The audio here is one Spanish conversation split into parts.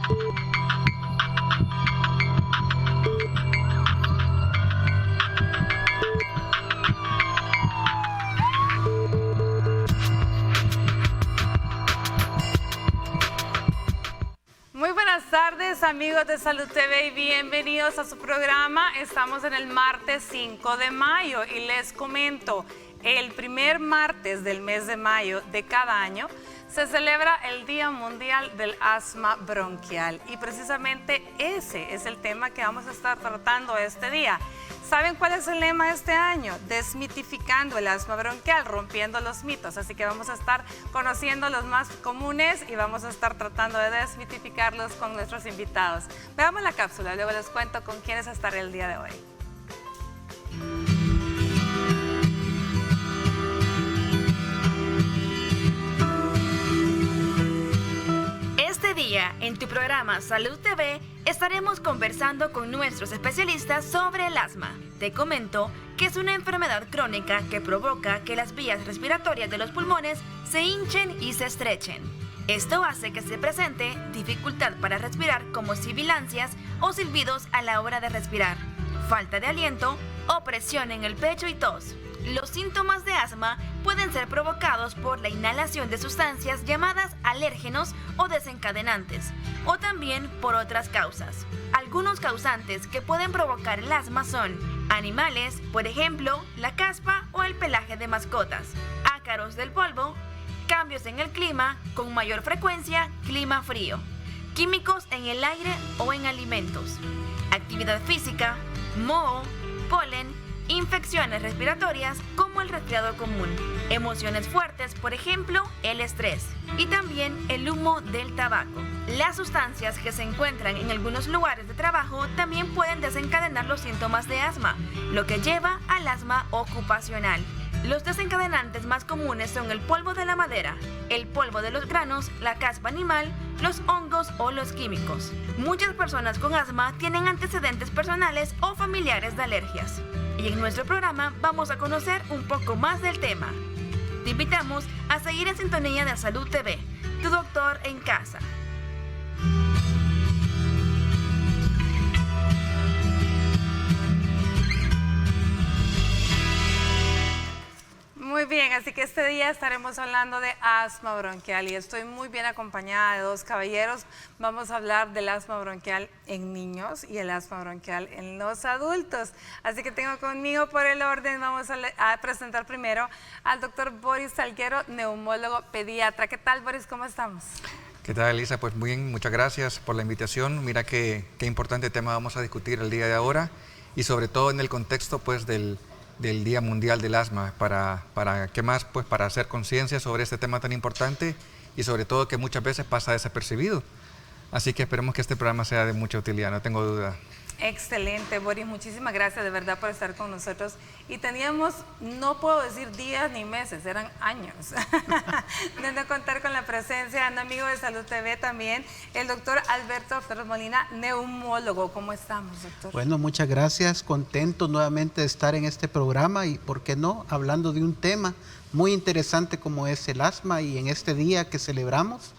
Muy buenas tardes, amigos de Salud TV, y bienvenidos a su programa. Estamos en el martes 5 de mayo y les comento, el primer martes del mes de mayo de cada año se celebra el Día Mundial del Asma Bronquial, y precisamente ese es el tema que vamos a estar tratando este día. ¿Saben cuál es el lema de este año? Desmitificando el asma bronquial, rompiendo los mitos. Así que vamos a estar conociendo los más comunes y vamos a estar tratando de desmitificarlos con nuestros invitados. Veamos la cápsula, luego les cuento con quiénes estaré el día de hoy. Este día, en tu programa Salud TV, estaremos conversando con nuestros especialistas sobre el asma. Te comento que es una enfermedad crónica que provoca que las vías respiratorias de los pulmones se hinchen y se estrechen. Esto hace que se presente dificultad para respirar, como sibilancias o silbidos a la hora de respirar, falta de aliento o presión en el pecho y tos. Los síntomas de asma pueden ser provocados por la inhalación de sustancias llamadas alérgenos o desencadenantes, o también por otras causas. Algunos causantes que pueden provocar el asma son animales, por ejemplo, la caspa o el pelaje de mascotas, ácaros del polvo, cambios en el clima, con mayor frecuencia, clima frío, químicos en el aire o en alimentos, actividad física, moho, polen, infecciones respiratorias como el resfriado común, emociones fuertes, por ejemplo, el estrés, y también el humo del tabaco. Las sustancias que se encuentran en algunos lugares de trabajo también pueden desencadenar los síntomas de asma, lo que lleva al asma ocupacional. Los desencadenantes más comunes son el polvo de la madera, el polvo de los granos, la caspa animal, los hongos o los químicos. Muchas personas con asma tienen antecedentes personales o familiares de alergias. Y en nuestro programa vamos a conocer un poco más del tema. Te invitamos a seguir en sintonía de Salud TV, tu doctor en casa. Muy bien, así que este día estaremos hablando de asma bronquial y estoy muy bien acompañada de dos caballeros. Vamos a hablar del asma bronquial en niños y el asma bronquial en los adultos. Así que tengo conmigo por el orden, vamos a presentar primero al doctor Boris Salguero, neumólogo pediatra. ¿Qué tal, Boris? ¿Cómo estamos? ¿Qué tal, Elisa? Pues muy bien, muchas gracias por la invitación. Mira qué importante tema vamos a discutir el día de ahora, y sobre todo en el contexto pues del Día Mundial del Asma, para ¿qué más? Pues para hacer conciencia sobre este tema tan importante, y sobre todo que muchas veces pasa desapercibido. Así que esperemos que este programa sea de mucha utilidad, no tengo duda. Excelente, Boris, muchísimas gracias de verdad por estar con nosotros. Y teníamos, no puedo decir días ni meses, eran años de no contar con la presencia de un amigo de Salud TV también, el doctor Alberto Flores Molina, neumólogo. ¿Cómo estamos, doctor? Bueno, muchas gracias, contento nuevamente de estar en este programa y, ¿por qué no?, hablando de un tema muy interesante como es el asma, y en este día que celebramos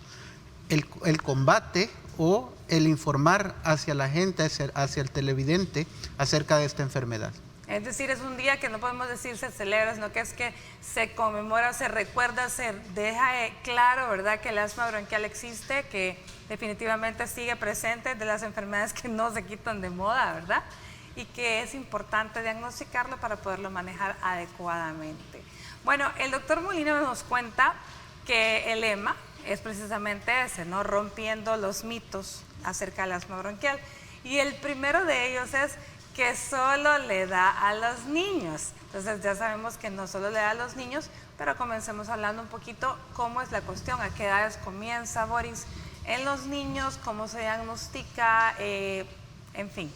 el combate o el informar hacia la gente, hacia el televidente acerca de esta enfermedad. Es decir, es un día que no podemos decir se celebra, sino que es que se conmemora, se recuerda, se deja claro, ¿verdad?, que el asma bronquial existe, que definitivamente sigue presente, de las enfermedades que no se quitan de moda, ¿verdad?, y que es importante diagnosticarlo para poderlo manejar adecuadamente. Bueno, el doctor Molina nos cuenta que el lema es precisamente ese, ¿no?, rompiendo los mitos acerca del asma bronquial. Y el primero de ellos es que solo le da a los niños. Entonces ya sabemos que no solo le da a los niños, pero comencemos hablando un poquito cómo es la cuestión, a qué edades comienza, Boris, en los niños, cómo se diagnostica, en fin.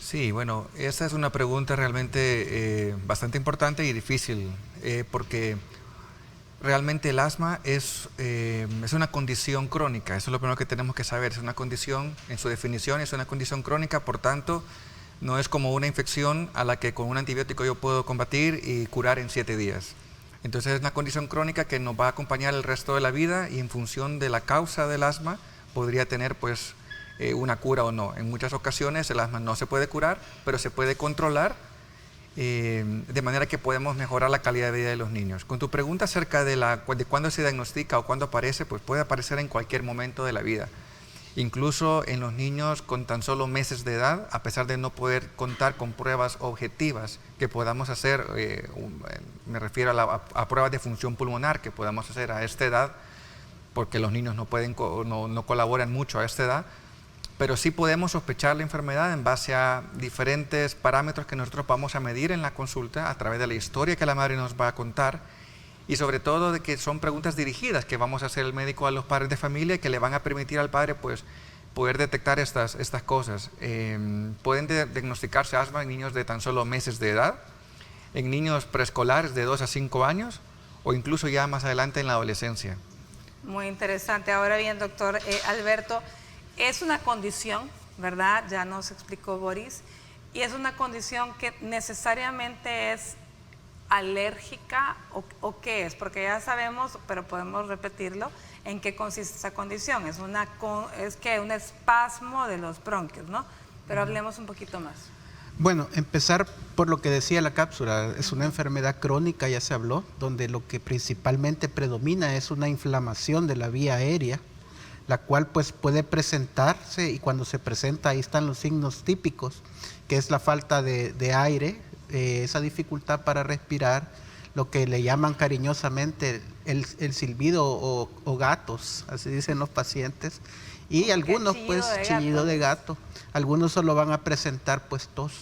Sí, bueno, esa es una pregunta realmente bastante importante y difícil, porque realmente el asma es una condición crónica. Eso es lo primero que tenemos que saber. Es una condición, en su definición, es una condición crónica, por tanto, no es como una infección a la que con un antibiótico yo puedo combatir y curar en 7 días. Entonces es una condición crónica que nos va a acompañar el resto de la vida, y en función de la causa del asma podría tener pues una cura o no. En muchas ocasiones el asma no se puede curar, pero se puede controlar de manera que podemos mejorar la calidad de vida de los niños. Con tu pregunta acerca de cuándo se diagnostica o cuándo aparece, pues puede aparecer en cualquier momento de la vida. Incluso en los niños con tan solo meses de edad, a pesar de no poder contar con pruebas objetivas que podamos hacer, me refiero a pruebas de función pulmonar que podamos hacer a esta edad, porque los niños no colaboran mucho a esta edad, pero sí podemos sospechar la enfermedad en base a diferentes parámetros que nosotros vamos a medir en la consulta a través de la historia que la madre nos va a contar, y sobre todo de que son preguntas dirigidas que vamos a hacer el médico a los padres de familia y que le van a permitir al padre pues poder detectar estas cosas. Pueden diagnosticarse asma en niños de tan solo meses de edad, en niños preescolares de 2 a 5 años o incluso ya más adelante en la adolescencia. Muy interesante. Ahora bien, doctor Alberto, es una condición, ¿verdad? Ya nos explicó Boris, y es una condición que necesariamente es alérgica o qué es, porque ya sabemos, pero podemos repetirlo, en qué consiste esa condición. Es que un espasmo de los bronquios, ¿no? Pero hablemos un poquito más. Bueno, empezar por lo que decía la cápsula, es una enfermedad crónica, ya se habló, donde lo que principalmente predomina es una inflamación de la vía aérea, la cual pues puede presentarse, y cuando se presenta ahí están los signos típicos, que es la falta de aire, esa dificultad para respirar, lo que le llaman cariñosamente el silbido o gatos, así dicen los pacientes, y algunos pues chillido de gato, algunos solo van a presentar pues tos,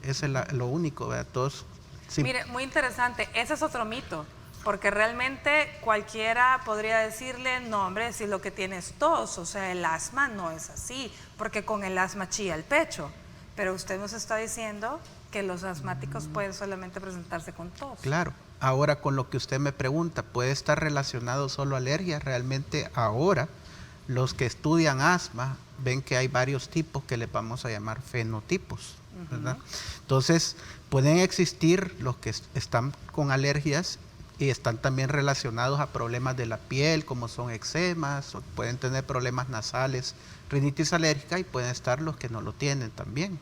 eso es lo único, ¿verdad? Tos. Sí. Mire, muy interesante, ese es otro mito, porque realmente cualquiera podría decirle, no hombre, si lo que tiene es tos, o sea, el asma no es así, porque con el asma chilla el pecho, pero usted nos está diciendo que los asmáticos pueden solamente presentarse con tos. Claro. Ahora, con lo que usted me pregunta, ¿puede estar relacionado solo a alergias? Realmente ahora los que estudian asma ven que hay varios tipos que le vamos a llamar fenotipos, ¿verdad? Entonces, pueden existir los que están con alergias y están también relacionados a problemas de la piel, como son eczemas, o pueden tener problemas nasales, rinitis alérgica, y pueden estar los que no lo tienen también,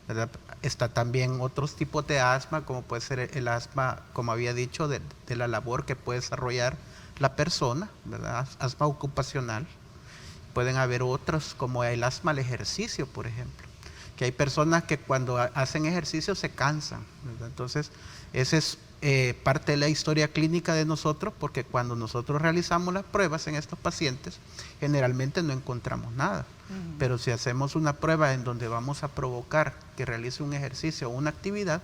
¿verdad? Está también otros tipos de asma, como puede ser el asma, como había dicho, de la labor que puede desarrollar la persona, ¿verdad? Asma ocupacional. Pueden haber otros, como el asma al ejercicio, por ejemplo, que hay personas que cuando hacen ejercicio se cansan, ¿verdad? Entonces, esa es parte de la historia clínica de nosotros, porque cuando nosotros realizamos las pruebas en estos pacientes, generalmente no encontramos nada. Pero si hacemos una prueba en donde vamos a provocar que realice un ejercicio o una actividad,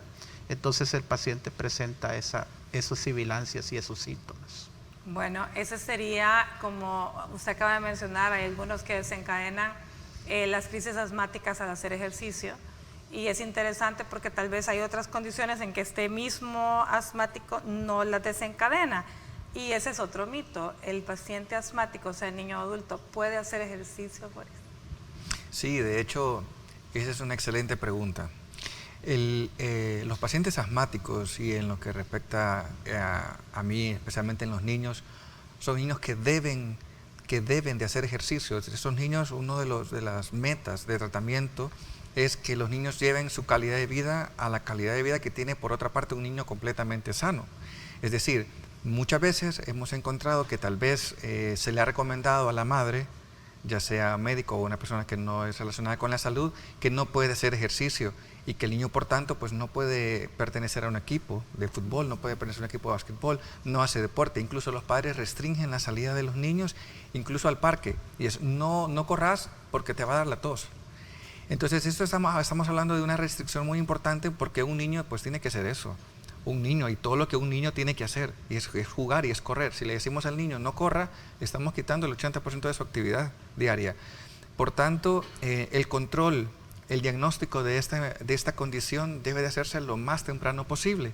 entonces el paciente presenta esos sibilancias y esos síntomas. Bueno, ese sería, como usted acaba de mencionar, hay algunos que desencadenan las crisis asmáticas al hacer ejercicio, y es interesante porque tal vez hay otras condiciones en que este mismo asmático no las desencadena, y ese es otro mito. ¿El paciente asmático, o sea, el niño adulto, puede hacer ejercicio por eso? Sí, de hecho, esa es una excelente pregunta. Los pacientes asmáticos, y en lo que respecta a mí, especialmente en los niños, son niños que deben de hacer ejercicio. Esos niños, de las metas de tratamiento es que los niños lleven su calidad de vida a la calidad de vida que tiene, por otra parte, un niño completamente sano. Es decir, muchas veces hemos encontrado que tal vez se le ha recomendado a la madre, ya sea médico o una persona que no es relacionada con la salud, que no puede hacer ejercicio, y que el niño, por tanto, pues no puede pertenecer a un equipo de fútbol, no puede pertenecer a un equipo de básquetbol, no hace deporte. Incluso los padres restringen la salida de los niños, incluso al parque, y es no corras porque te va a dar la tos. Entonces, estamos hablando de una restricción muy importante, porque un niño pues tiene que hacer eso, un niño, y todo lo que un niño tiene que hacer, y es jugar y es correr. Si le decimos al niño no corra, le estamos quitando el 80% de su actividad diaria. Por tanto, el control, el diagnóstico de esta condición debe de hacerse lo más temprano posible,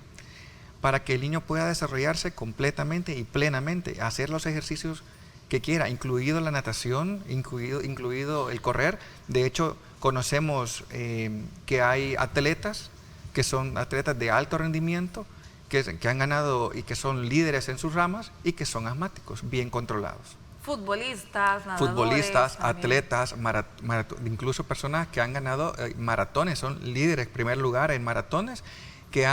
para que el niño pueda desarrollarse completamente y plenamente, hacer los ejercicios que quiera, incluido la natación, incluido el correr. De hecho, conocemos que hay atletas que son atletas de alto rendimiento, que han ganado y que son líderes en sus ramas y que son asmáticos, bien controlados. Futbolistas, nadadores, también. atletas, incluso personas que han ganado maratones, son líderes, primer lugar en maratones, que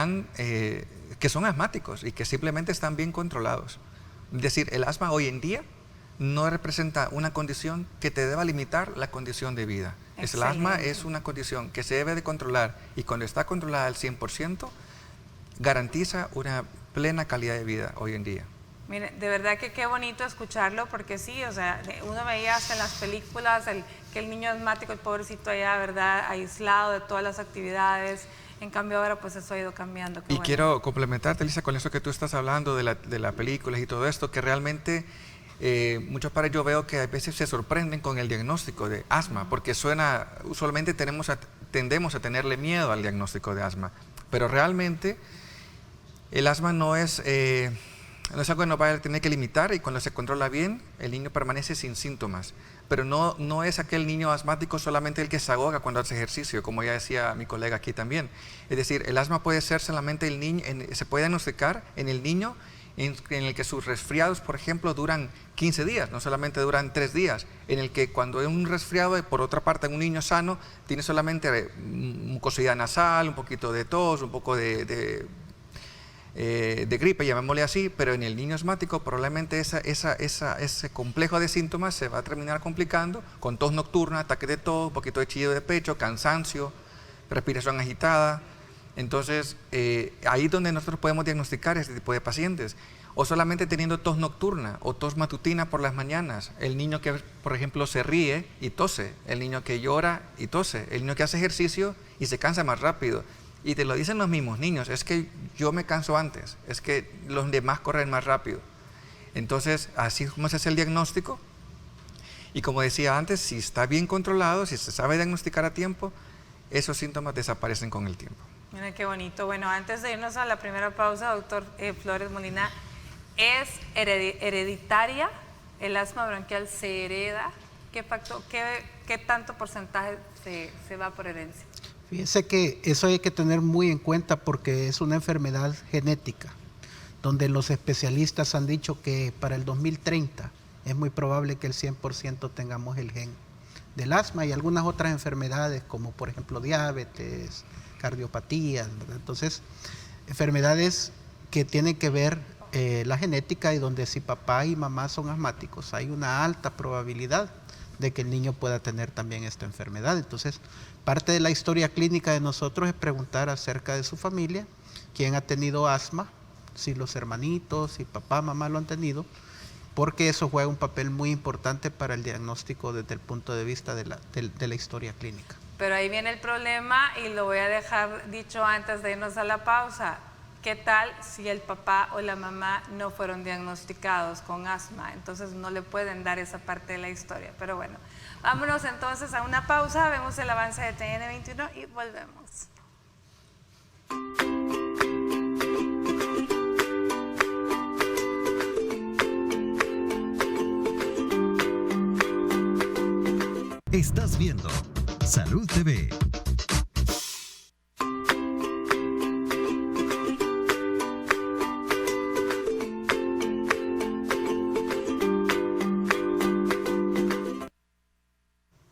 son asmáticos y que simplemente están bien controlados. Es decir, el asma hoy en día no representa una condición que te deba limitar la condición de vida. El asma es una condición que se debe de controlar y cuando está controlada al 100%, garantiza una plena calidad de vida hoy en día. Mire, de verdad que qué bonito escucharlo, porque sí, o sea, uno veía hasta en las películas que el niño asmático, el pobrecito allá, ¿verdad?, aislado de todas las actividades. En cambio ahora pues eso ha ido cambiando. Y bueno, quiero complementarte, Lisa, con eso que tú estás hablando de las películas y todo esto, que realmente muchos padres yo veo que a veces se sorprenden con el diagnóstico de asma, porque usualmente tendemos a tenerle miedo al diagnóstico de asma, pero realmente el asma no es algo que nos va a tener que limitar y cuando se controla bien, el niño permanece sin síntomas. Pero no es aquel niño asmático solamente el que se ahoga cuando hace ejercicio, como ya decía mi colega aquí también. Es decir, el asma puede ser solamente el niño, se puede diagnosticar en el niño en el que sus resfriados, por ejemplo, duran 15 días, no solamente duran 3 días, en el que cuando es un resfriado, por otra parte, en un niño sano, tiene solamente mucosidad nasal, un poquito de tos, un poco de gripe, llamémosle así, pero en el niño asmático probablemente ese complejo de síntomas se va a terminar complicando con tos nocturna, ataque de tos, un poquito de chillido de pecho, cansancio, respiración agitada. Entonces, ahí es donde nosotros podemos diagnosticar este tipo de pacientes. O solamente teniendo tos nocturna o tos matutina por las mañanas. El niño que, por ejemplo, se ríe y tose. El niño que llora y tose. El niño que hace ejercicio y se cansa más rápido. Y te lo dicen los mismos niños, es que yo me canso antes, es que los demás corren más rápido. Entonces, así es como se hace el diagnóstico. Y como decía antes, si está bien controlado, si se sabe diagnosticar a tiempo, esos síntomas desaparecen con el tiempo. Mira qué bonito. Bueno, antes de irnos a la primera pausa, doctor Flores Molina, ¿es hereditaria? ¿El asma bronquial se hereda? ¿Qué tanto porcentaje se va por herencia? Fíjense que eso hay que tener muy en cuenta porque es una enfermedad genética, donde los especialistas han dicho que para el 2030 es muy probable que el 100% tengamos el gen del asma y algunas otras enfermedades como por ejemplo diabetes, cardiopatías, ¿verdad? Entonces, enfermedades que tienen que ver la genética y donde si papá y mamá son asmáticos hay una alta probabilidad de que el niño pueda tener también esta enfermedad. Entonces, parte de la historia clínica de nosotros es preguntar acerca de su familia, quién ha tenido asma, si los hermanitos, si papá, mamá lo han tenido, porque eso juega un papel muy importante para el diagnóstico desde el punto de vista de la historia clínica. Pero ahí viene el problema y lo voy a dejar dicho antes de irnos a la pausa. ¿Qué tal si el papá o la mamá no fueron diagnosticados con asma? Entonces no le pueden dar esa parte de la historia. Pero bueno, vámonos entonces a una pausa, vemos el avance de TN21 y volvemos. Estás viendo Salud TV.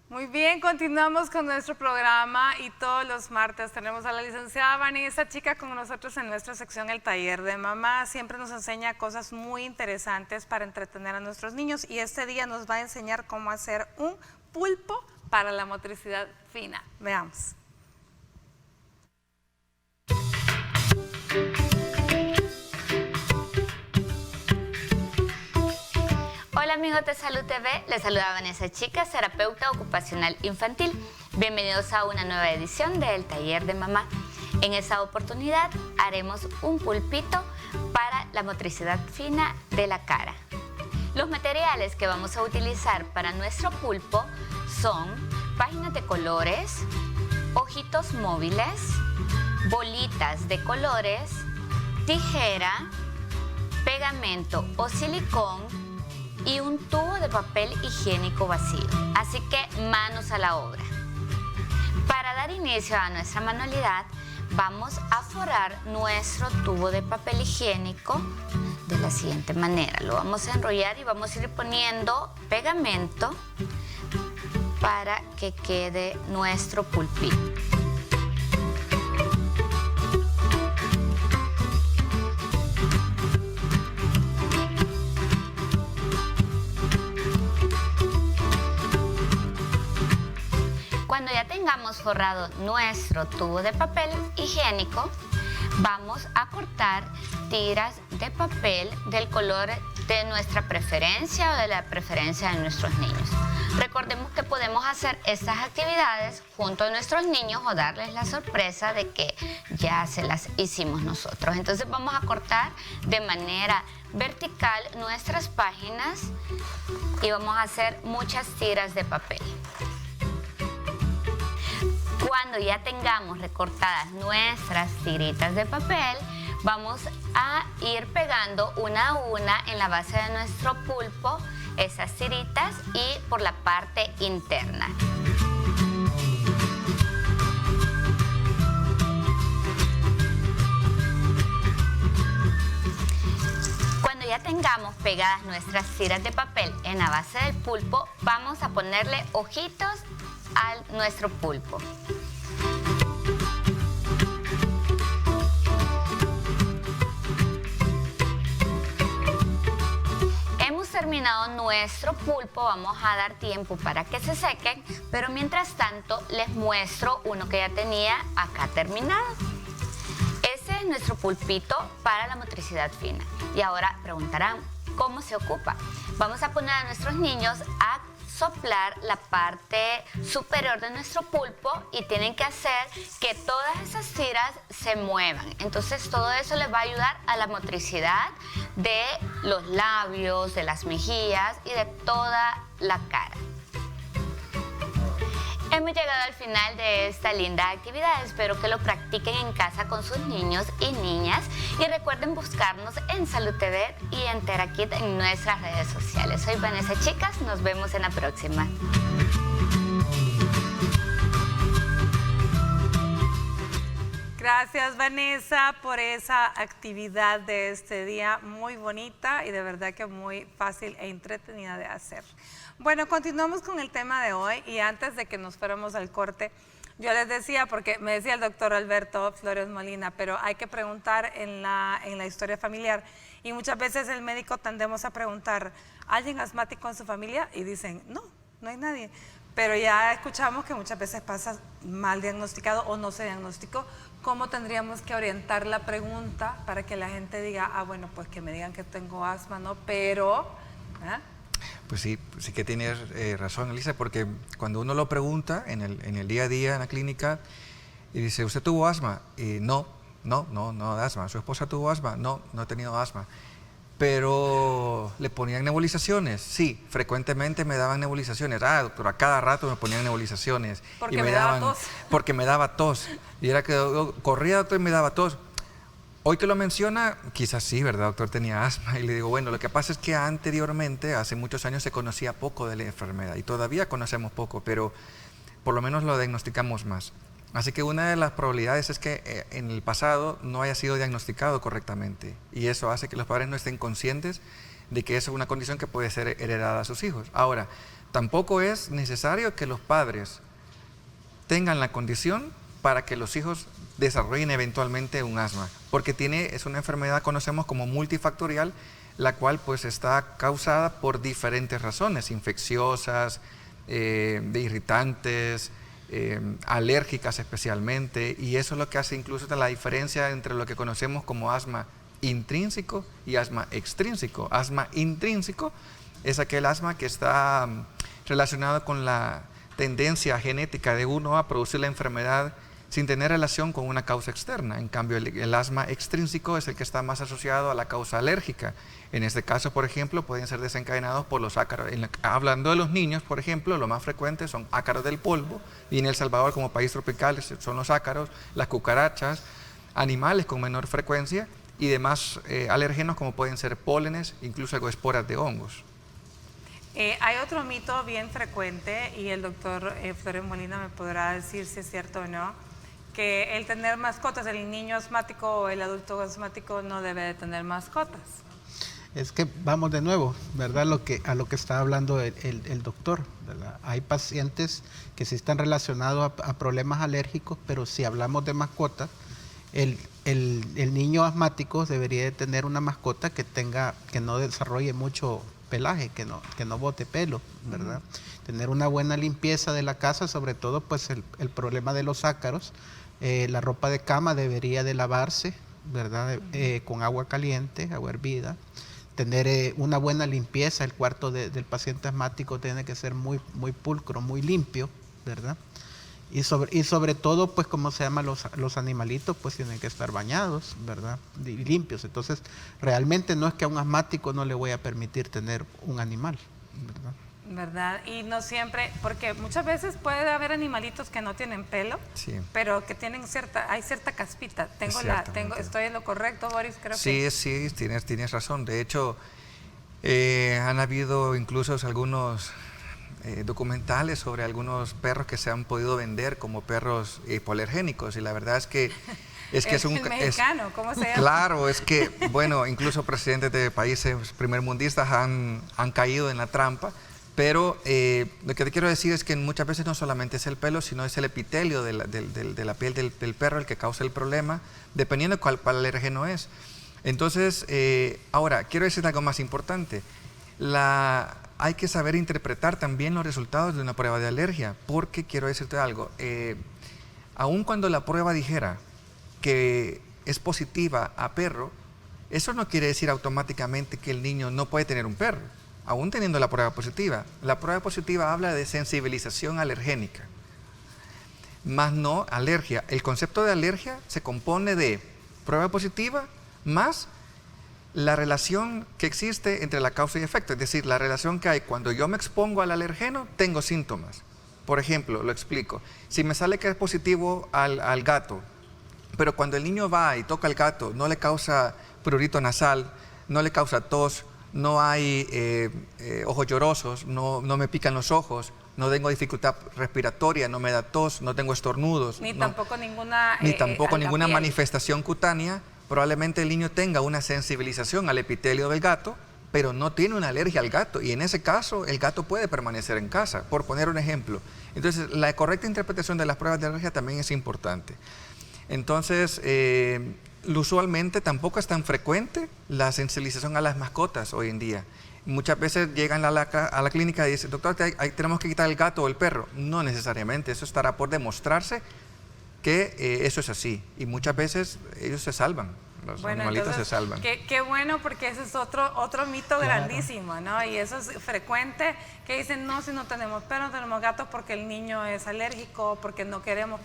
Muy bien, continuamos con nuestro programa y todos los martes tenemos a la licenciada Vanessa Chica con nosotros en nuestra sección El Taller de Mamá. Siempre nos enseña cosas muy interesantes para entretener a nuestros niños y este día nos va a enseñar cómo hacer un pulpo para la motricidad fina. Veamos. Hola amigos de Salud TV, les saluda Vanessa Chica, terapeuta ocupacional infantil. Bienvenidos a una nueva edición de El Taller de Mamá. En esta oportunidad haremos un pulpito para la motricidad fina de la cara. Los materiales que vamos a utilizar para nuestro pulpo son páginas de colores, ojitos móviles, bolitas de colores, tijera, pegamento o silicón y un tubo de papel higiénico vacío. Así que manos a la obra. Para dar inicio a nuestra manualidad, vamos a forrar nuestro tubo de papel higiénico de la siguiente manera. Lo vamos a enrollar y vamos a ir poniendo pegamento para que quede nuestro pulpito. Cuando ya tengamos forrado nuestro tubo de papel higiénico, vamos a cortar tiras de papel del color de nuestra preferencia o de la preferencia de nuestros niños. Recordemos que podemos hacer estas actividades junto a nuestros niños o darles la sorpresa de que ya se las hicimos nosotros. Entonces vamos a cortar de manera vertical nuestras páginas y vamos a hacer muchas tiras de papel. Cuando ya tengamos recortadas nuestras tiritas de papel, vamos a ir pegando una a una en la base de nuestro pulpo esas tiritas y por la parte interna. Cuando ya tengamos pegadas nuestras tiras de papel en la base del pulpo, vamos a ponerle ojitos a nuestro pulpo. Hemos terminado nuestro pulpo, vamos a dar tiempo para que se sequen, pero mientras tanto les muestro uno que ya tenía acá terminado. Ese es nuestro pulpito para la motricidad fina. Y ahora preguntarán, ¿cómo se ocupa? Vamos a poner a nuestros niños a soplar la parte superior de nuestro pulpo y tienen que hacer que todas esas tiras se muevan. Entonces todo eso les va a ayudar a la motricidad de los labios, de las mejillas y de toda la cara. Hemos llegado al final de esta linda actividad. Espero que lo practiquen en casa con sus niños y niñas. Y recuerden buscarnos en Salud TV y en Terakit en nuestras redes sociales. Soy Vanessa Chicas. Nos vemos en la próxima. Gracias, Vanessa, por esa actividad de este día muy bonita y de verdad que muy fácil e entretenida de hacer. Bueno, continuamos con el tema de hoy y antes de que nos fuéramos al corte, yo les decía, porque me decía el doctor Alberto Flores Molina, pero hay que preguntar en la historia familiar y muchas veces el médico tendemos a preguntar, ¿alguien asmático en su familia? Y dicen, no, no hay nadie. Pero ya escuchamos que muchas veces pasa mal diagnosticado o no se diagnosticó. ¿Cómo tendríamos que orientar la pregunta para que la gente diga, ah, bueno, pues que me digan que tengo asma, ¿no? Pero... ¿eh? Pues sí que tienes razón, Elisa, porque cuando uno lo pregunta en el día a día en la clínica y dice, ¿usted tuvo asma? Y no asma. ¿Su esposa tuvo asma? No he tenido asma. Pero ¿le ponían nebulizaciones? Sí, frecuentemente me daban nebulizaciones. Ah, doctor, a cada rato me ponían nebulizaciones. Porque y me daba tos. Porque me daba tos. Y era que corría, doctor, y me daba tos. Hoy que lo menciona, quizás sí, ¿verdad, doctor? Tenía asma. Y le digo, bueno, lo que pasa es que anteriormente, hace muchos años, se conocía poco de la enfermedad. Y todavía conocemos poco, pero por lo menos lo diagnosticamos más. Así que una de las probabilidades es que en el pasado no haya sido diagnosticado correctamente. Y eso hace que los padres no estén conscientes de que eso es una condición que puede ser heredada a sus hijos. Ahora, tampoco es necesario que los padres tengan la condición para que los hijos desarrollen eventualmente un asma, porque es una enfermedad, conocemos como multifactorial, la cual pues está causada por diferentes razones, infecciosas, de irritantes, alérgicas especialmente, y eso es lo que hace incluso la diferencia entre lo que conocemos como asma intrínseco y asma extrínseco. Asma intrínseco es aquel asma que está relacionado con la tendencia genética de uno a producir la enfermedad sin tener relación con una causa externa. En cambio, el asma extrínseco es el que está más asociado a la causa alérgica. En este caso, por ejemplo, pueden ser desencadenados por los ácaros. Hablando de los niños, por ejemplo, lo más frecuente son ácaros del polvo, y en El Salvador, como país tropical, son los ácaros, las cucarachas, animales con menor frecuencia, y demás alérgenos como pueden ser pólenes, incluso esporas de hongos. Hay otro mito bien frecuente, y el doctor Flores Molina me podrá decir si es cierto o no, que el tener mascotas, el niño asmático o el adulto asmático no debe de tener mascotas. Es que vamos de nuevo, ¿verdad? A lo que está hablando el doctor, ¿verdad? Hay pacientes que sí están relacionados a problemas alérgicos, pero si hablamos de mascotas, el niño asmático debería de tener una mascota que no desarrolle mucho pelaje, que no bote pelo, ¿verdad? Tener una buena limpieza de la casa, sobre todo pues el problema de los ácaros. La ropa de cama debería de lavarse, ¿verdad? Con agua caliente, agua hervida. Tener una buena limpieza, el cuarto del paciente asmático tiene que ser muy, muy pulcro, muy limpio, ¿verdad? Y sobre todo, pues, como se llama, los animalitos, pues tienen que estar bañados, ¿verdad? Y limpios. Entonces, realmente no es que a un asmático no le voy a permitir tener un animal, ¿verdad? ¿Verdad? Y no siempre, porque muchas veces puede haber animalitos que no tienen pelo, Sí. pero que tienen hay cierta caspita. Estoy en lo correcto, Boris, creo Sí, que... sí, tienes razón. De hecho, han habido incluso algunos documentales sobre algunos perros que se han podido vender como perros hipoalergénicos, y la verdad es que es un... El mexicano, ¿cómo se llama? Claro, es que, bueno, incluso presidentes de países primermundistas han caído en la trampa. Pero lo que te quiero decir es que muchas veces no solamente es el pelo, sino es el epitelio de la piel del perro el que causa el problema, dependiendo de cuál alérgeno es. Entonces, ahora, quiero decir algo más importante. Hay que saber interpretar también los resultados de una prueba de alergia, porque quiero decirte algo. Aun cuando la prueba dijera que es positiva a perro, eso no quiere decir automáticamente que el niño no puede tener un perro. Aún teniendo la prueba positiva. La prueba positiva habla de sensibilización alergénica, más no alergia. El concepto de alergia se compone de prueba positiva más la relación que existe entre la causa y efecto, es decir, la relación que hay cuando yo me expongo al alergeno, tengo síntomas. Por ejemplo, lo explico. Si me sale que es positivo al gato, pero cuando el niño va y toca al gato, no le causa prurito nasal, no le causa tos, no hay ojos llorosos, no me pican los ojos, no tengo dificultad respiratoria, no me da tos, no tengo estornudos. Tampoco ninguna... Ni tampoco ninguna piel. Manifestación cutánea. Probablemente el niño tenga una sensibilización al epitelio del gato, pero no tiene una alergia al gato. Y en ese caso, el gato puede permanecer en casa, por poner un ejemplo. Entonces, la correcta interpretación de las pruebas de alergia también es importante. Entonces, usualmente tampoco es tan frecuente la sensibilización a las mascotas hoy en día. Muchas veces llegan a la clínica y dicen, doctor, tenemos que quitar el gato o el perro. No necesariamente, eso estará por demostrarse que eso es así. Y muchas veces ellos se salvan, los animalitos entonces, se salvan. Qué bueno, porque ese es otro mito grandísimo, ¿no? Y eso es frecuente, que dicen, no, si no tenemos perros, no tenemos gatos porque el niño es alérgico, porque no queremos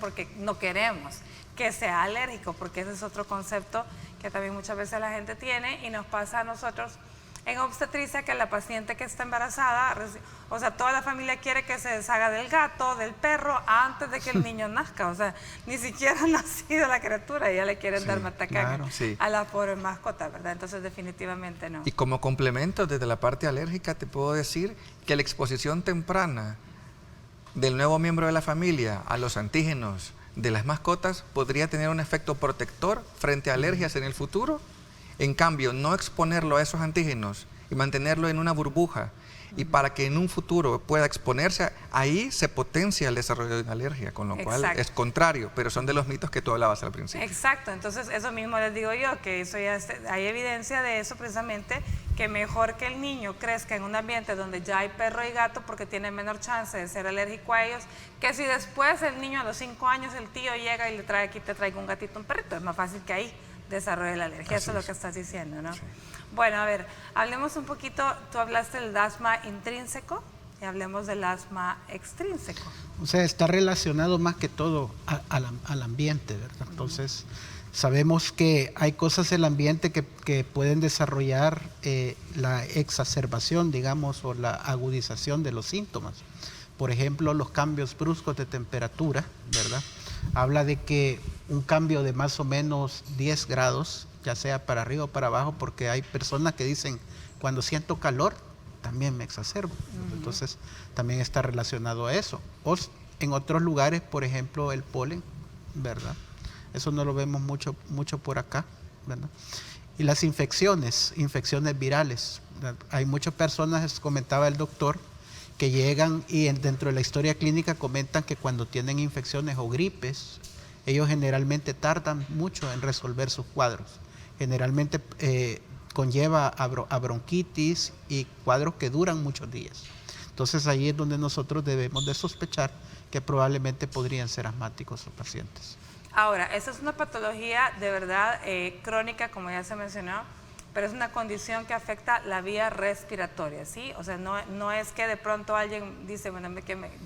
que sea alérgico, porque ese es otro concepto que también muchas veces la gente tiene y nos pasa a nosotros en obstetricia, que la paciente que está embarazada, o sea, toda la familia quiere que se deshaga del gato, del perro, antes de que el niño nazca, o sea, ni siquiera ha nacido la criatura y ya le quieren dar matacaca a la pobre mascota, ¿verdad? Entonces definitivamente no. Y como complemento desde la parte alérgica te puedo decir que la exposición temprana del nuevo miembro de la familia a los antígenos de las mascotas podría tener un efecto protector frente a alergias en el futuro. En cambio, no exponerlo a esos antígenos y mantenerlo en una burbuja, y para que en un futuro pueda exponerse, ahí se potencia el desarrollo de una alergia, con lo cual es contrario, pero son de los mitos que tú hablabas al principio. Exacto, entonces eso mismo les digo yo, que eso ya hay evidencia de eso precisamente, que mejor que el niño crezca en un ambiente donde ya hay perro y gato, porque tiene menor chance de ser alérgico a ellos, que si después el niño a los 5 años, el tío llega y le trae aquí, te traiga un gatito, un perrito, es más fácil que ahí desarrolle la alergia. Eso es lo que estás diciendo, ¿no? Sí. Bueno, a ver, hablemos un poquito, tú hablaste del asma intrínseco y hablemos del asma extrínseco. O sea, está relacionado más que todo al ambiente, ¿verdad? Entonces, sabemos que hay cosas en el ambiente que pueden desarrollar la exacerbación, digamos, o la agudización de los síntomas. Por ejemplo, los cambios bruscos de temperatura, ¿verdad? Habla de que un cambio de más o menos 10 grados, ya sea para arriba o para abajo, porque hay personas que dicen, cuando siento calor, también me exacerbo. Entonces, también está relacionado a eso. O en otros lugares, por ejemplo, el polen, ¿verdad? Eso no lo vemos mucho por acá, ¿verdad? Y las infecciones virales. Hay muchas personas, comentaba el doctor, que llegan y dentro de la historia clínica comentan que cuando tienen infecciones o gripes, ellos generalmente tardan mucho en resolver sus cuadros. Generalmente conlleva a bronquitis y cuadros que duran muchos días. Entonces ahí es donde nosotros debemos de sospechar que probablemente podrían ser asmáticos los pacientes. Ahora, esa es una patología de verdad crónica, como ya se mencionó, pero es una condición que afecta la vía respiratoria, ¿sí? O sea, no es que de pronto alguien dice, bueno,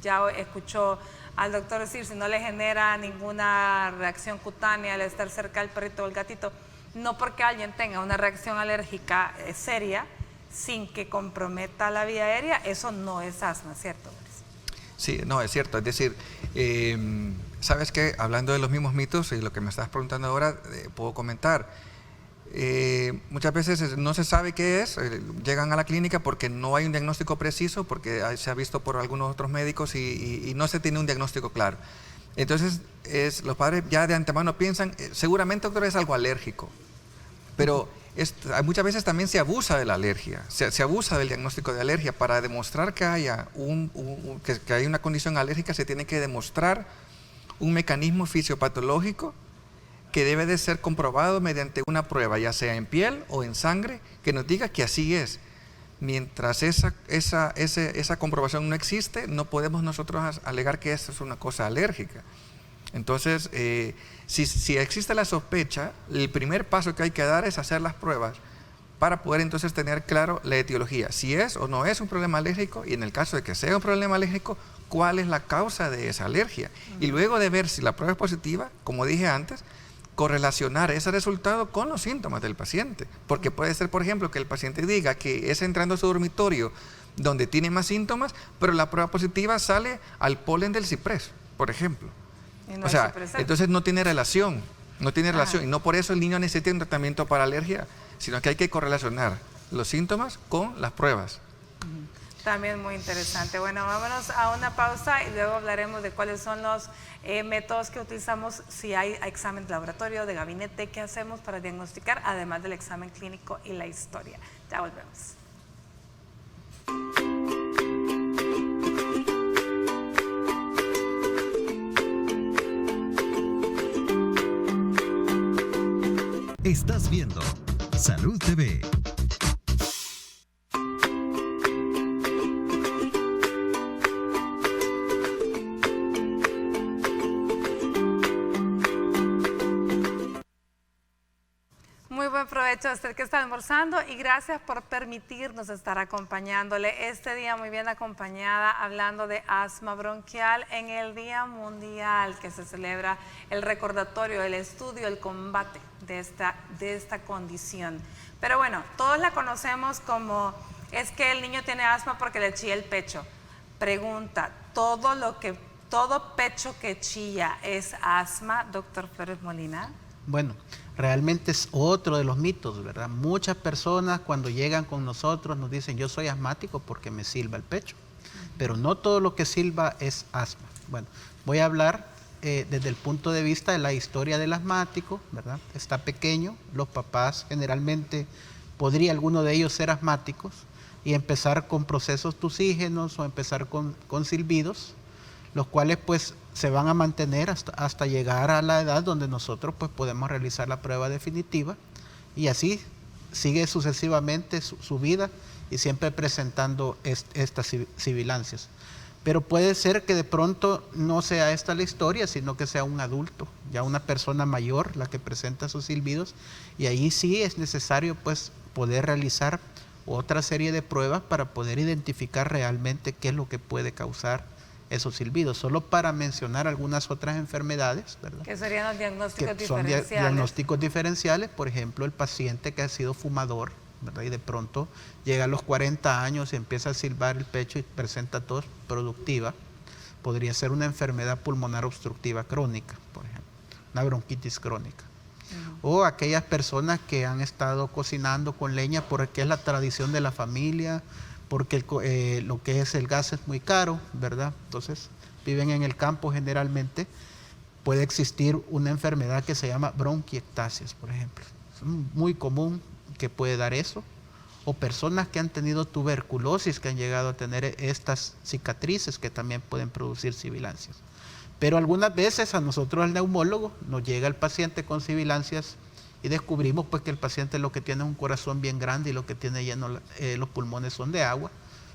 ya escuchó al doctor decir, si no le genera ninguna reacción cutánea al estar cerca del perrito o el gatito, no porque alguien tenga una reacción alérgica seria, sin que comprometa la vía aérea, eso no es asma, ¿cierto, Boris? Sí, no, es cierto. Es decir, ¿sabes qué? Hablando de los mismos mitos y lo que me estás preguntando ahora, puedo comentar. Muchas veces no se sabe qué es, llegan a la clínica porque no hay un diagnóstico preciso, porque se ha visto por algunos otros médicos y no se tiene un diagnóstico claro. Entonces, los padres ya de antemano piensan, seguramente, doctor, es algo alérgico, pero muchas veces también se abusa de la alergia, se abusa del diagnóstico de alergia. Para demostrar que haya que hay una condición alérgica, se tiene que demostrar un mecanismo fisiopatológico que debe de ser comprobado mediante una prueba, ya sea en piel o en sangre, que nos diga que así es. Mientras esa comprobación no existe, no podemos nosotros alegar que esto es una cosa alérgica. Entonces, si existe la sospecha, el primer paso que hay que dar es hacer las pruebas para poder entonces tener claro la etiología, si es o no es un problema alérgico, y en el caso de que sea un problema alérgico, cuál es la causa de esa alergia. Y luego de ver si la prueba es positiva, como dije antes, correlacionar ese resultado con los síntomas del paciente, porque puede ser, por ejemplo, que el paciente diga que es entrando a su dormitorio donde tiene más síntomas, pero la prueba positiva sale al polen del ciprés, por ejemplo. No, o sea, entonces no tiene relación, y no por eso el niño necesita un tratamiento para alergia, sino que hay que correlacionar los síntomas con las pruebas. También muy interesante. Bueno, vámonos a una pausa y luego hablaremos de cuáles son los métodos que utilizamos si hay examen de laboratorio, de gabinete, qué hacemos para diagnosticar, además del examen clínico y la historia. Ya volvemos. Estás viendo Salud TV. Muy buen provecho a usted que está almorzando y gracias por permitirnos estar acompañándole este día muy bien acompañada, hablando de asma bronquial en el Día Mundial que se celebra, el recordatorio, el estudio, el combate de esta condición. Pero bueno, todos la conocemos como es que el niño tiene asma porque le chilla el pecho. Pregunta, ¿todo pecho que chilla es asma, doctor Flores Molina? Bueno, realmente es otro de los mitos, ¿verdad? Muchas personas cuando llegan con nosotros nos dicen, yo soy asmático porque me silba el pecho, pero no todo lo que silba es asma. Bueno, voy a hablar desde el punto de vista de la historia del asmático, ¿verdad? Está pequeño, los papás generalmente podría alguno de ellos ser asmáticos y empezar con procesos tusígenos o empezar con silbidos, los cuales pues se van a mantener hasta llegar a la edad donde nosotros pues podemos realizar la prueba definitiva y así sigue sucesivamente su vida y siempre presentando estas sibilancias. Pero puede ser que de pronto no sea esta la historia, sino que sea un adulto, ya una persona mayor la que presenta sus silbidos y ahí sí es necesario pues poder realizar otra serie de pruebas para poder identificar realmente qué es lo que puede causar esos silbidos, solo para mencionar algunas otras enfermedades, ¿verdad? Que serían los diagnósticos que son diferenciales. Diagnósticos diferenciales, por ejemplo, el paciente que ha sido fumador, ¿verdad? Y de pronto llega a los 40 años y empieza a silbar el pecho y presenta tos productiva, podría ser una enfermedad pulmonar obstructiva crónica, por ejemplo, una bronquitis crónica. O aquellas personas que han estado cocinando con leña porque es la tradición de la familia, porque lo que es el gas es muy caro, ¿verdad? Entonces, viven en el campo generalmente, puede existir una enfermedad que se llama bronquiectasias, por ejemplo. muy común que puede dar eso, o personas que han tenido tuberculosis, que han llegado a tener estas cicatrices que también pueden producir sibilancias. Pero algunas veces a nosotros, al neumólogo, nos llega el paciente con sibilancias y descubrimos pues que el paciente lo que tiene es un corazón bien grande y lo que tiene lleno los pulmones son de agua,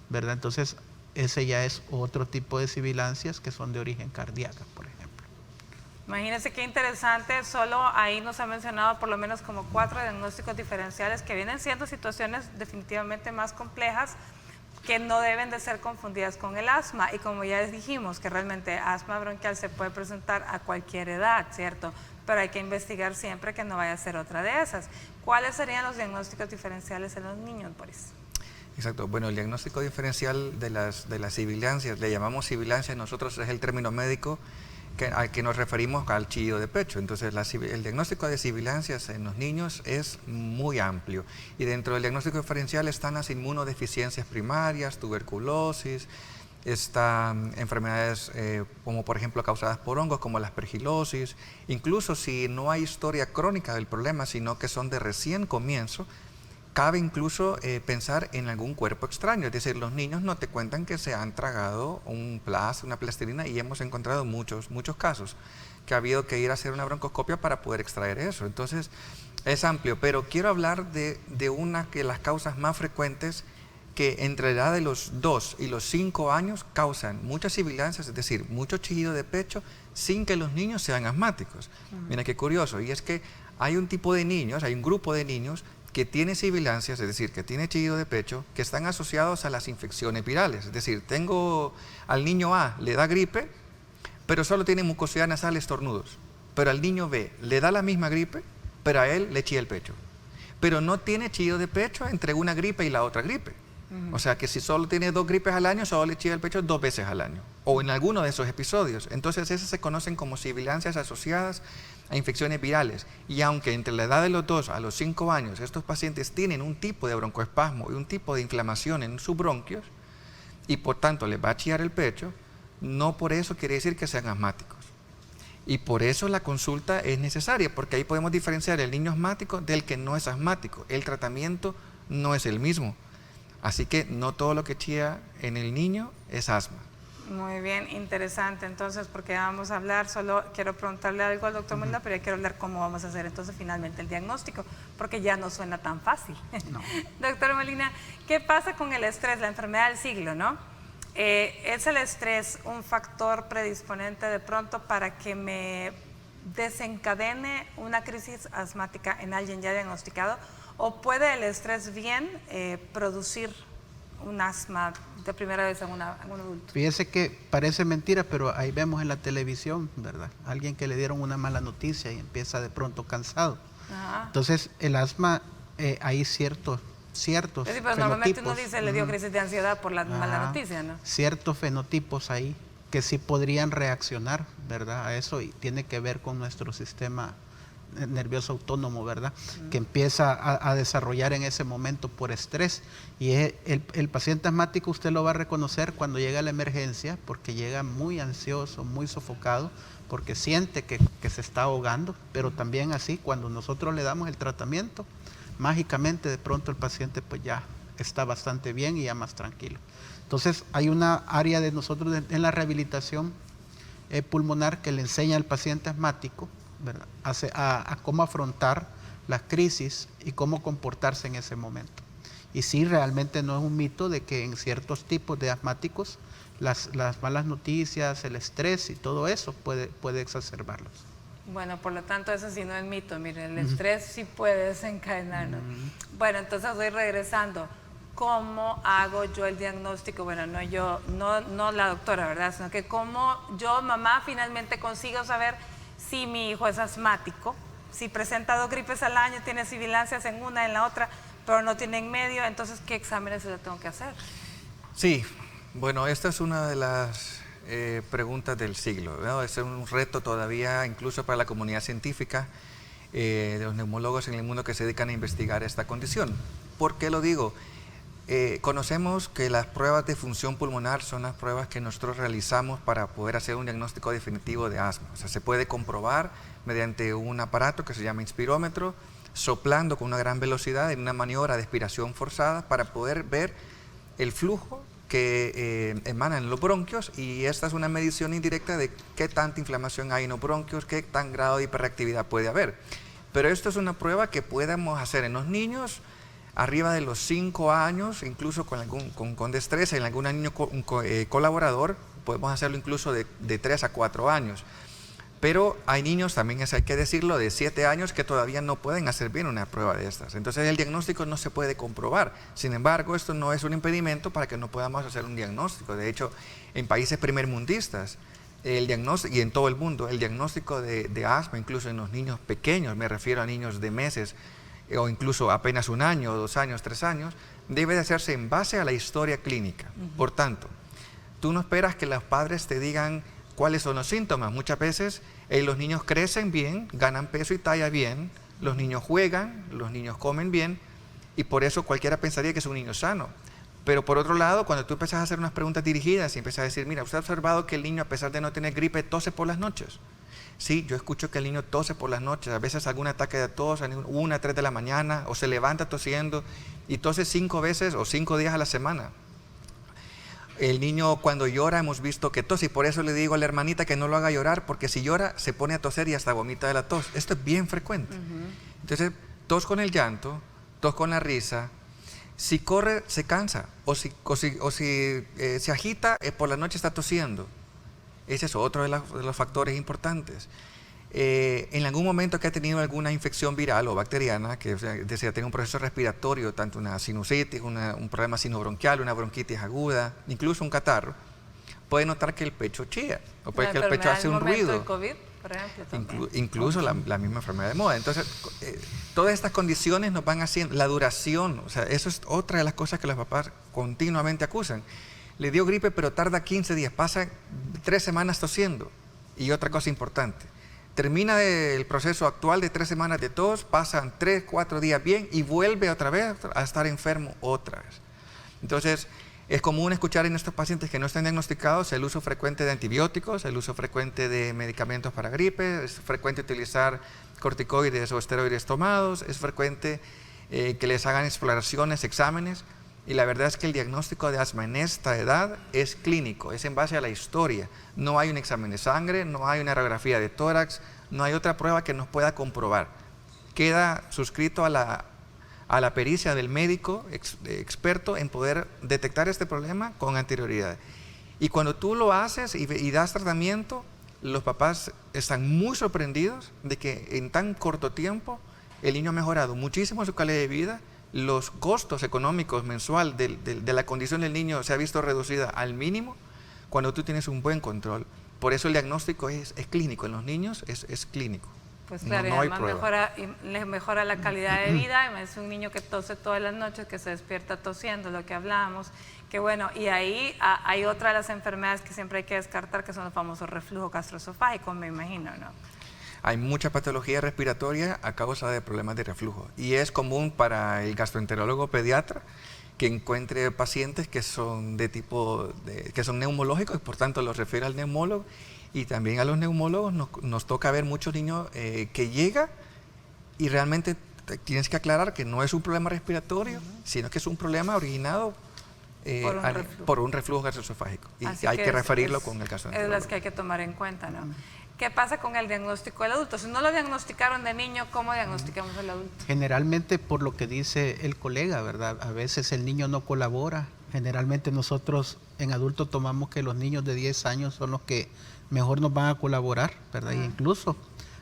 ¿verdad? Entonces ese ya es otro tipo de sibilancias que son de origen cardíaco, por ejemplo. Imagínense qué interesante, solo ahí nos ha mencionado por lo menos como 4 diagnósticos diferenciales que vienen siendo situaciones definitivamente más complejas que no deben de ser confundidas con el asma. Y como ya les dijimos, que realmente asma bronquial se puede presentar a cualquier edad, ¿cierto? Pero hay que investigar siempre que no vaya a ser otra de esas. ¿Cuáles serían los diagnósticos diferenciales en los niños, Boris? Exacto. Bueno, el diagnóstico diferencial de las sibilancias, le llamamos sibilancias, nosotros es el término médico al que nos referimos al chillido de pecho. Entonces, el diagnóstico de sibilancias en los niños es muy amplio. Y dentro del diagnóstico diferencial están las inmunodeficiencias primarias, tuberculosis, están enfermedades como por ejemplo causadas por hongos, como la aspergilosis. Incluso si no hay historia crónica del problema, sino que son de recién comienzo, cabe incluso pensar en algún cuerpo extraño, es decir, los niños no te cuentan que se han tragado una plastilina, y hemos encontrado muchos casos que ha habido que ir a hacer una broncoscopia para poder extraer eso. Entonces es amplio, pero quiero hablar de una de las causas más frecuentes que entre la edad de los 2 y los 5 años causan muchas sibilancias, es decir, mucho chillido de pecho sin que los niños sean asmáticos. Mira qué curioso, y es que hay un tipo de niños, hay un grupo de niños que tiene sibilancias, es decir, que tiene chillido de pecho, que están asociados a las infecciones virales. Es decir, tengo al niño A, le da gripe, pero solo tiene mucosidad nasal, estornudos. Pero al niño B le da la misma gripe, pero a él le chilla el pecho. Pero no tiene chillido de pecho entre una gripe y la otra gripe. O sea que si solo tiene 2 gripes al año, solo le chilla el pecho 2 veces al año. O en alguno de esos episodios. Entonces esas se conocen como sibilancias asociadas a infecciones virales, y aunque entre la edad de los 2 a los 5 años estos pacientes tienen un tipo de broncoespasmo y un tipo de inflamación en sus bronquios y por tanto les va a chillar el pecho, no por eso quiere decir que sean asmáticos. Y por eso la consulta es necesaria, porque ahí podemos diferenciar el niño asmático del que no es asmático. El tratamiento no es el mismo, así que no todo lo que chilla en el niño es asma. Muy bien, interesante. Entonces, porque vamos a hablar, solo quiero preguntarle algo al doctor Molina, pero ya quiero hablar cómo vamos a hacer entonces finalmente el diagnóstico, porque ya no suena tan fácil. No. Doctor Molina, ¿qué pasa con el estrés, la enfermedad del siglo, no? ¿Es el estrés un factor predisponente de pronto para que me desencadene una crisis asmática en alguien ya diagnosticado? ¿O puede el estrés bien producir un asma de primera vez en un adulto? Fíjese que parece mentira, pero ahí vemos en la televisión, ¿verdad? Alguien que le dieron una mala noticia y empieza de pronto cansado. Ajá. Entonces, el asma, hay ciertos sí, pero normalmente uno dice, le dio crisis de ansiedad por la mala noticia, ¿no? Ciertos fenotipos ahí que sí podrían reaccionar, ¿verdad? A eso, y tiene que ver con nuestro sistema nervioso autónomo, ¿verdad? Que empieza a desarrollar en ese momento por estrés. Y el paciente asmático usted lo va a reconocer cuando llega a la emergencia, porque llega muy ansioso, muy sofocado, porque siente que se está ahogando, pero también así, cuando nosotros le damos el tratamiento, mágicamente de pronto el paciente pues ya está bastante bien y ya más tranquilo. Entonces hay una área de nosotros en la rehabilitación pulmonar que le enseña al paciente asmático, ¿verdad?, a cómo afrontar las crisis y cómo comportarse en ese momento. Y sí, realmente no es un mito de que en ciertos tipos de asmáticos las malas noticias, el estrés y todo eso puede exacerbarlos. Bueno, por lo tanto, eso sí no es mito. Miren, el estrés sí puede desencadenarnos. Bueno, entonces voy regresando. ¿Cómo hago yo el diagnóstico? Bueno, no la doctora, ¿verdad? Sino que cómo yo, mamá, finalmente consigo saber si mi hijo es asmático, si presenta 2 gripes al año, tiene sibilancias en una, en la otra, pero no tiene en medio, entonces, ¿qué exámenes le tengo que hacer? Sí, bueno, esta es una de las preguntas del siglo, ¿no? Es un reto todavía, incluso para la comunidad científica, de los neumólogos en el mundo que se dedican a investigar esta condición. ¿Por qué lo digo? Conocemos que las pruebas de función pulmonar son las pruebas que nosotros realizamos para poder hacer un diagnóstico definitivo de asma. O sea, se puede comprobar mediante un aparato que se llama inspirómetro soplando con una gran velocidad en una maniobra de expiración forzada para poder ver el flujo que emana en los bronquios, y esta es una medición indirecta de qué tanta inflamación hay en los bronquios, qué tan grado de hiperreactividad puede haber. Pero esto es una prueba que podemos hacer en los niños arriba de los 5 años, incluso con destreza, en algún niño colaborador, podemos hacerlo incluso de 3 a 4 años. Pero hay niños, también hay que decirlo, de 7 años que todavía no pueden hacer bien una prueba de estas. Entonces el diagnóstico no se puede comprobar. Sin embargo, esto no es un impedimento para que no podamos hacer un diagnóstico. De hecho, en países primermundistas, el diagnóstico, y en todo el mundo, el diagnóstico de asma, incluso en los niños pequeños, me refiero a niños de meses, o incluso apenas 1 año, 2 años, 3 años, debe de hacerse en base a la historia clínica. Por tanto, tú no esperas que los padres te digan cuáles son los síntomas. Muchas veces los niños crecen bien, ganan peso y talla bien, los niños juegan, los niños comen bien, y por eso cualquiera pensaría que es un niño sano. Pero por otro lado, cuando tú empiezas a hacer unas preguntas dirigidas y empiezas a decir, mira, ¿usted ha observado que el niño, a pesar de no tener gripe, tose por las noches? Sí, yo escucho que el niño tose por las noches, a veces algún ataque de tos, a 1, 3 de la mañana, o se levanta tosiendo y tose 5 veces o 5 días a la semana. El niño cuando llora hemos visto que tose, y por eso le digo a la hermanita que no lo haga llorar, porque si llora se pone a toser y hasta vomita de la tos. Esto es bien frecuente. Entonces, tos con el llanto, tos con la risa. Si corre, se cansa, o si se agita, por la noche está tosiendo. Ese es otro de los factores importantes. En algún momento que ha tenido alguna infección viral o bacteriana, que tenga un proceso respiratorio, tanto una sinusitis, un problema sinobronquial, una bronquitis aguda, incluso un catarro, puede notar que el pecho chilla, o puede que el pecho hace un ruido. El COVID, por ejemplo, incluso la misma enfermedad de moda. Entonces, todas estas condiciones nos van haciendo, la duración, o sea, eso es otra de las cosas que los papás continuamente acusan. Le dio gripe, pero tarda 15 días, pasa 3 semanas tosiendo. Y otra cosa importante, termina el proceso actual de 3 semanas de tos, pasan 3, 4 días bien y vuelve otra vez a estar enfermo otra vez. Entonces, es común escuchar en estos pacientes que no están diagnosticados el uso frecuente de antibióticos, el uso frecuente de medicamentos para gripe, es frecuente utilizar corticoides o esteroides tomados, es frecuente que les hagan exploraciones, exámenes, y la verdad es que el diagnóstico de asma en esta edad es clínico, es en base a la historia. No hay un examen de sangre, no hay una radiografía de tórax, no hay otra prueba que nos pueda comprobar. Queda suscrito a la pericia del médico experto en poder detectar este problema con anterioridad. Y cuando tú lo haces y das tratamiento, los papás están muy sorprendidos de que en tan corto tiempo el niño ha mejorado muchísimo su calidad de vida. Los costos económicos mensual de la condición del niño se ha visto reducida al mínimo cuando tú tienes un buen control. Por eso el diagnóstico es clínico, en los niños es clínico. Pues claro, no hay y además prueba. les mejora la calidad de vida. Es un niño que tose todas las noches, que se despierta tosiendo, lo que hablábamos. Que bueno, y ahí hay otra de las enfermedades que siempre hay que descartar, que son los famosos reflujos gastroesofágicos, me imagino, ¿no? Hay mucha patología respiratoria a causa de problemas de reflujo, y es común para el gastroenterólogo pediatra que encuentre pacientes que son que son neumológicos y por tanto los refiere al neumólogo, y también a los neumólogos nos toca ver muchos niños que llega y realmente tienes que aclarar que no es un problema respiratorio, sino que es un problema originado por un reflujo gastroesofágico, y Así hay que referirlo es con el gastroenterólogo. Es las que hay que tomar en cuenta, ¿no? ¿Qué pasa con el diagnóstico del adulto? Si no lo diagnosticaron de niño, ¿cómo diagnosticamos al adulto? Generalmente por lo que dice el colega, ¿verdad? A veces el niño no colabora. Generalmente nosotros en adultos tomamos que los niños de 10 años son los que mejor nos van a colaborar, ¿verdad? Y incluso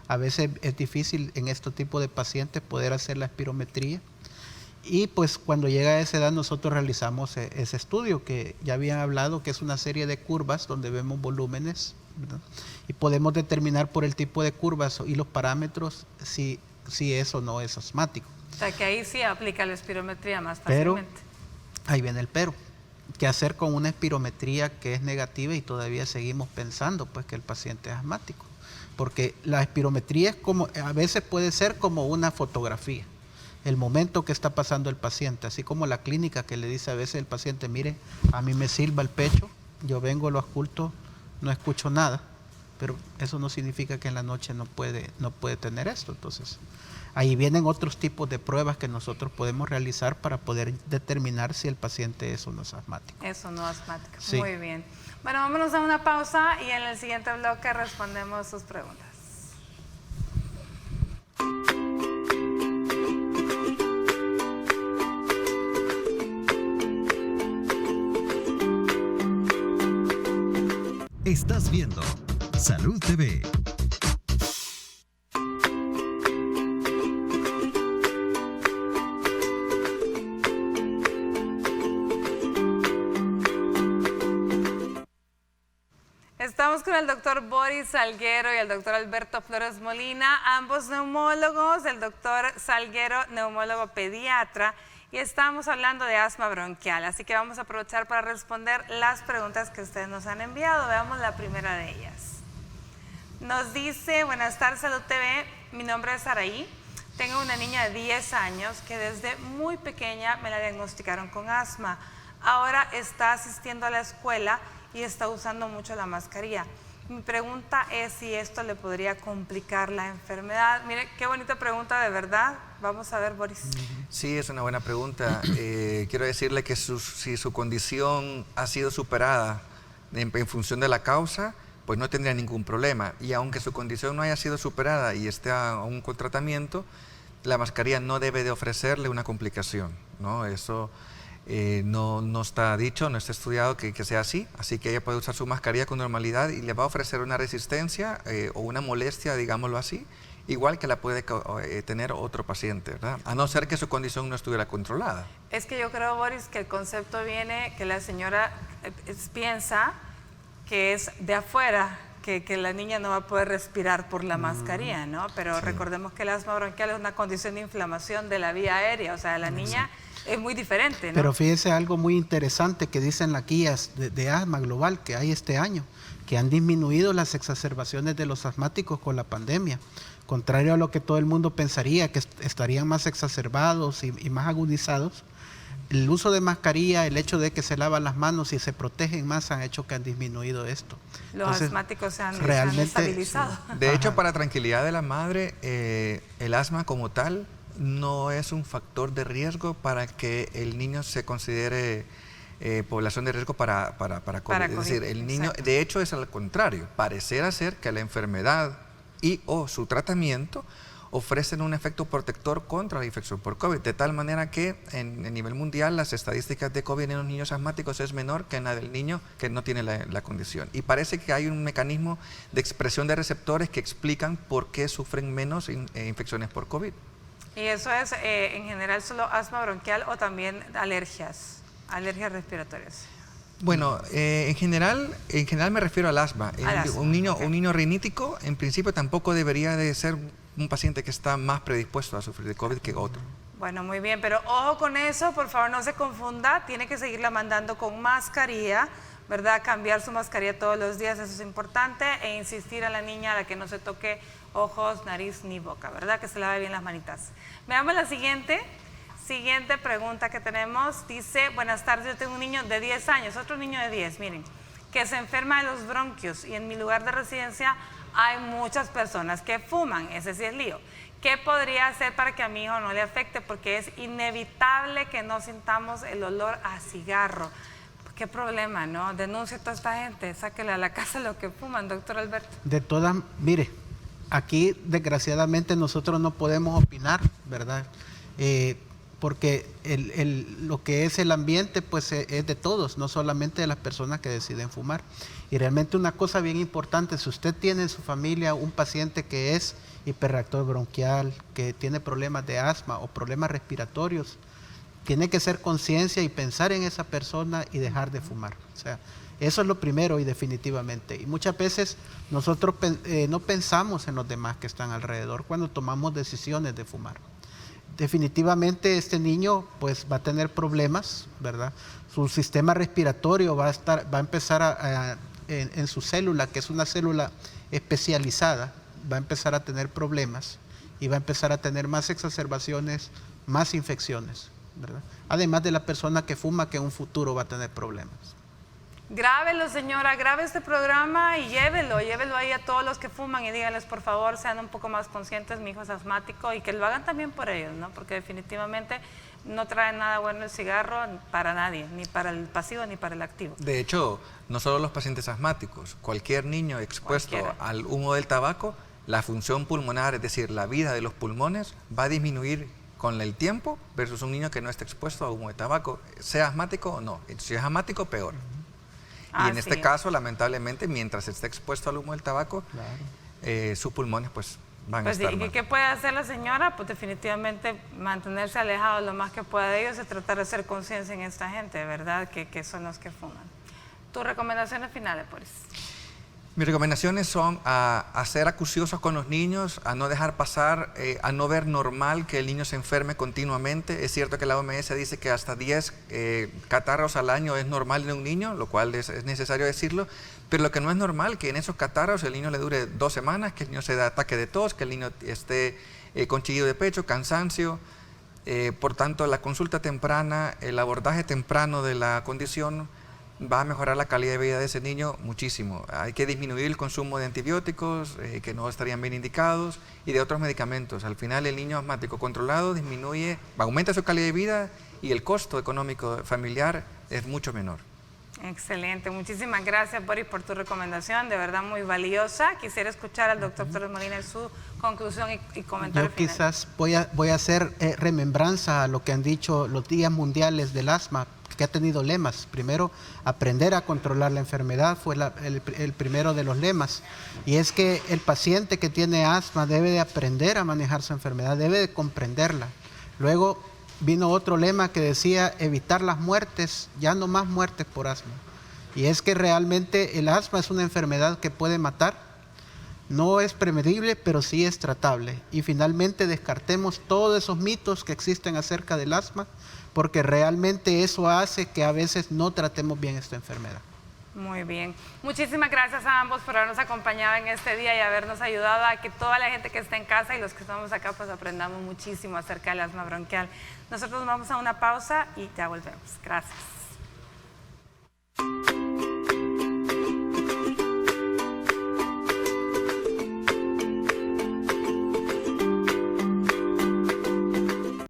a veces es difícil en este tipo de pacientes poder hacer la espirometría. Y pues cuando llega a esa edad nosotros realizamos ese estudio que ya habían hablado, que es una serie de curvas donde vemos volúmenes, ¿verdad? Y podemos determinar por el tipo de curvas y los parámetros si es o no es asmático. O sea, que ahí sí aplica la espirometría más Pero, fácilmente. ahí viene el pero. ¿Qué hacer con una espirometría que es negativa y todavía seguimos pensando pues que el paciente es asmático? Porque la espirometría es como, a veces puede ser como una fotografía. El momento que está pasando el paciente, así como la clínica que le dice a veces el paciente, mire, a mí me silba el pecho, yo vengo, lo ausculto, no escucho nada, pero eso no significa que en la noche no puede tener esto. Entonces, ahí vienen otros tipos de pruebas que nosotros podemos realizar para poder determinar si el paciente es o no es asmático. Es o no asmático. Sí. Muy bien. Bueno, vámonos a una pausa y en el siguiente bloque respondemos sus preguntas. Estás viendo Salud TV. Estamos con el doctor Boris Salguero y el doctor Alberto Flores Molina, ambos neumólogos, el doctor Salguero, neumólogo pediatra, y estamos hablando de asma bronquial, así que vamos a aprovechar para responder las preguntas que ustedes nos han enviado. Veamos la primera de ellas. Nos dice, buenas tardes, Salud TV, mi nombre es Araí, tengo una niña de 10 años que desde muy pequeña me la diagnosticaron con asma. Ahora está asistiendo a la escuela y está usando mucho la mascarilla. Mi pregunta es si esto le podría complicar la enfermedad. Mire, qué bonita pregunta, de verdad. Vamos a ver, Boris. Sí, es una buena pregunta. Quiero decirle que si su condición ha sido superada en función de la causa, pues no tendría ningún problema. Y aunque su condición no haya sido superada y esté aún con tratamiento, la mascarilla no debe de ofrecerle una complicación, ¿no? Eso no está dicho, no está estudiado que sea así que ella puede usar su mascarilla con normalidad y le va a ofrecer una resistencia o una molestia, digámoslo así, igual que la puede tener otro paciente, ¿verdad? A no ser que su condición no estuviera controlada. Es que yo creo, Boris, que el concepto viene que la señora piensa que es de afuera, que la niña no va a poder respirar por la mascarilla, ¿no? Pero sí, recordemos que el asma bronquial es una condición de inflamación de la vía aérea, o sea, la niña es muy diferente, ¿no? Pero fíjese algo muy interesante que dicen las guías de asma global que hay este año, que han disminuido las exacerbaciones de los asmáticos con la pandemia. Contrario a lo que todo el mundo pensaría, que estarían más exacerbados y más agudizados, el uso de mascarilla, el hecho de que se lavan las manos y se protegen más han hecho que han disminuido esto. Los Entonces, asmáticos se han realmente, estabilizado. De hecho, para tranquilidad de la madre, el asma como tal no es un factor de riesgo para que el niño se considere población de riesgo para COVID. Es decir, el niño, exacto, de hecho es al contrario, pareciera ser que la enfermedad y o su tratamiento ofrecen un efecto protector contra la infección por COVID, de tal manera que a nivel mundial las estadísticas de COVID en los niños asmáticos es menor que en la del niño que no tiene la condición. Y parece que hay un mecanismo de expresión de receptores que explican por qué sufren menos infecciones por COVID. ¿Y eso es en general solo asma bronquial o también alergias respiratorias? Bueno, en general me refiero al asma. Un niño rinítico, en principio, tampoco debería de ser un paciente que está más predispuesto a sufrir de COVID que otro. Bueno, muy bien, pero ojo con eso, por favor no se confunda, tiene que seguirla mandando con mascarilla, ¿verdad? Cambiar su mascarilla todos los días, eso es importante, e insistir a la niña a la que no se toque ojos, nariz ni boca, ¿verdad? Que se lave bien las manitas. Veamos la siguiente pregunta que tenemos. Dice, buenas tardes, yo tengo un niño de 10 años, otro niño de 10, miren, que se enferma de los bronquios y en mi lugar de residencia hay muchas personas que fuman, ese sí es lío. ¿Qué podría hacer para que a mi hijo no le afecte? Porque es inevitable que no sintamos el olor a cigarro. Qué problema, ¿no? Denuncia a toda esta gente, sáquele a la casa lo que fuman, doctor Alberto. Mire, aquí desgraciadamente nosotros no podemos opinar, ¿verdad? Porque lo que es el ambiente pues es de todos, no solamente de las personas que deciden fumar. Y realmente una cosa bien importante, si usted tiene en su familia un paciente que es hiperreactor bronquial, que tiene problemas de asma o problemas respiratorios, tiene que ser conciencia y pensar en esa persona y dejar de fumar. O sea, eso es lo primero y definitivamente. Y muchas veces nosotros no pensamos en los demás que están alrededor cuando tomamos decisiones de fumar. Definitivamente este niño pues va a tener problemas, ¿verdad? Su sistema respiratorio va a empezar en su célula, que es una célula especializada, va a empezar a tener problemas y va a empezar a tener más exacerbaciones, más infecciones, ¿verdad? Además de la persona que fuma, que en un futuro va a tener problemas. Grábelo, señora, grabe este programa y llévelo ahí a todos los que fuman y díganles, por favor, sean un poco más conscientes, mi hijo es asmático, y que lo hagan también por ellos, ¿no? Porque definitivamente no trae nada bueno el cigarro para nadie, ni para el pasivo ni para el activo. De hecho, no solo los pacientes asmáticos, cualquier niño expuesto al humo del tabaco, la función pulmonar, es decir, la vida de los pulmones, va a disminuir con el tiempo versus un niño que no esté expuesto a humo de tabaco, sea asmático o no. Si es asmático, peor. Y en este caso, lamentablemente, mientras esté expuesto al humo del tabaco, sus pulmones pues van a estar mal. ¿Y qué puede hacer la señora? Pues definitivamente mantenerse alejado lo más que pueda de ellos y tratar de hacer conciencia en esta gente, ¿verdad? Que son los que fuman. ¿Tus recomendaciones finales, Boris? Mis recomendaciones son a ser acuciosos con los niños, a no dejar pasar, a no ver normal que el niño se enferme continuamente. Es cierto que la OMS dice que hasta 10 catarros al año es normal en un niño, lo cual es necesario decirlo, pero lo que no es normal que en esos catarros el niño le dure 2 semanas, que el niño se da ataque de tos, que el niño esté con chillido de pecho, cansancio. Por tanto, la consulta temprana, el abordaje temprano de la condición va a mejorar la calidad de vida de ese niño muchísimo. Hay que disminuir el consumo de antibióticos que no estarían bien indicados y de otros medicamentos. Al final el niño asmático controlado aumenta su calidad de vida y el costo económico familiar es mucho menor. Excelente, muchísimas gracias, Boris, por tu recomendación, de verdad muy valiosa. Quisiera escuchar al doctor Torres Molina su conclusión y comentario Yo final. quizás voy a hacer remembranza a lo que han dicho los días mundiales del asma, que ha tenido lemas. Primero, aprender a controlar la enfermedad fue el primero de los lemas. Y es que el paciente que tiene asma debe de aprender a manejar su enfermedad, debe de comprenderla. Luego vino otro lema que decía evitar las muertes, ya no más muertes por asma. Y es que realmente el asma es una enfermedad que puede matar. No es prevenible, pero sí es tratable. Y finalmente descartemos todos esos mitos que existen acerca del asma, porque realmente eso hace que a veces no tratemos bien esta enfermedad. Muy bien. Muchísimas gracias a ambos por habernos acompañado en este día y habernos ayudado a que toda la gente que está en casa y los que estamos acá pues aprendamos muchísimo acerca del asma bronquial. Nosotros vamos a una pausa y ya volvemos. Gracias.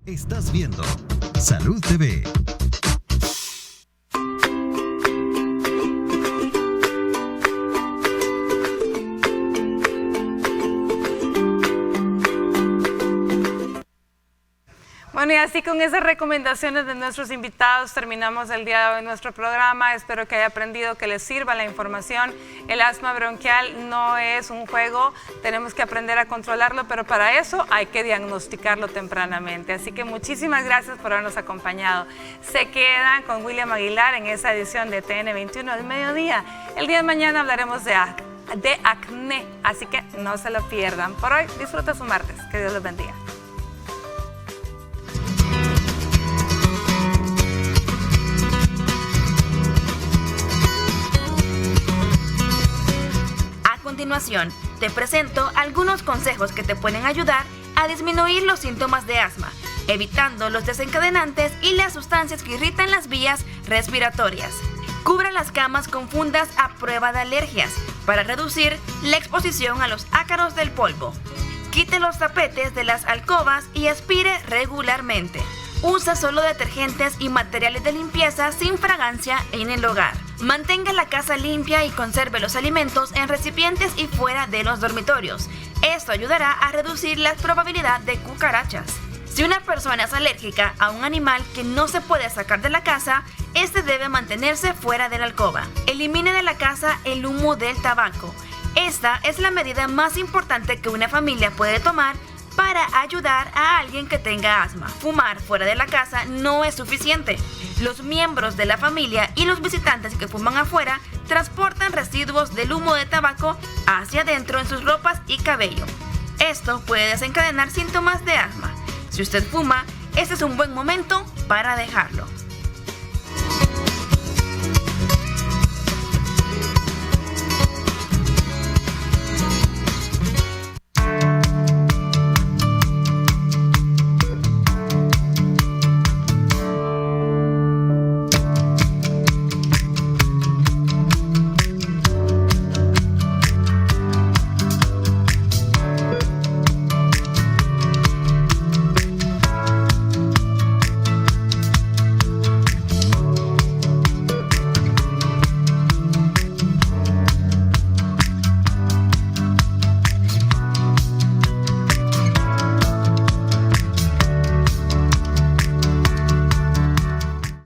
Estás viendo Salud TV. Bueno, y así con esas recomendaciones de nuestros invitados terminamos el día de hoy nuestro programa. Espero que haya aprendido, que les sirva la información. El asma bronquial no es un juego, tenemos que aprender a controlarlo, pero para eso hay que diagnosticarlo tempranamente. Así que muchísimas gracias por habernos acompañado. Se quedan con William Aguilar en esa edición de TN21 al mediodía. El día de mañana hablaremos de acné, así que no se lo pierdan. Por hoy, disfruta su martes. Que Dios los bendiga. A continuación, te presento algunos consejos que te pueden ayudar a disminuir los síntomas de asma, evitando los desencadenantes y las sustancias que irritan las vías respiratorias. Cubra las camas con fundas a prueba de alergias para reducir la exposición a los ácaros del polvo. Quite los tapetes de las alcobas y aspire regularmente. Usa solo detergentes y materiales de limpieza sin fragancia en el hogar. Mantenga la casa limpia y conserve los alimentos en recipientes y fuera de los dormitorios. Esto ayudará a reducir la probabilidad de cucarachas. Si una persona es alérgica a un animal que no se puede sacar de la casa, este debe mantenerse fuera de la alcoba. Elimine de la casa el humo del tabaco. Esta es la medida más importante que una familia puede tomar para ayudar a alguien que tenga asma. Fumar fuera de la casa no es suficiente. Los miembros de la familia y los visitantes que fuman afuera transportan residuos del humo de tabaco hacia adentro en sus ropas y cabello. Esto puede desencadenar síntomas de asma. Si usted fuma, este es un buen momento para dejarlo.